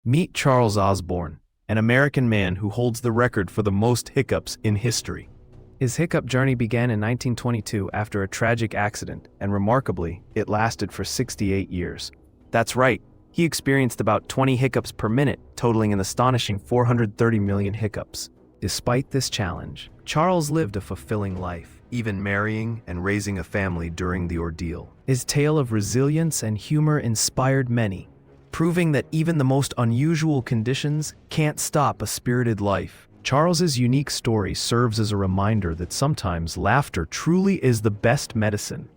Meet Charles Osborne, an American man who holds the record for the most hiccups in history. His hiccup journey began in 1922 after a tragic accident, and remarkably, it lasted for 68 years. That's right, he experienced about 20 hiccups per minute, totaling an astonishing 430 million hiccups. Despite this challenge, Charles lived a fulfilling life, even marrying and raising a family during the ordeal. His tale of resilience and humor inspired many, proving that even the most unusual conditions can't stop a spirited life. Charles's unique story serves as a reminder that sometimes laughter truly is the best medicine.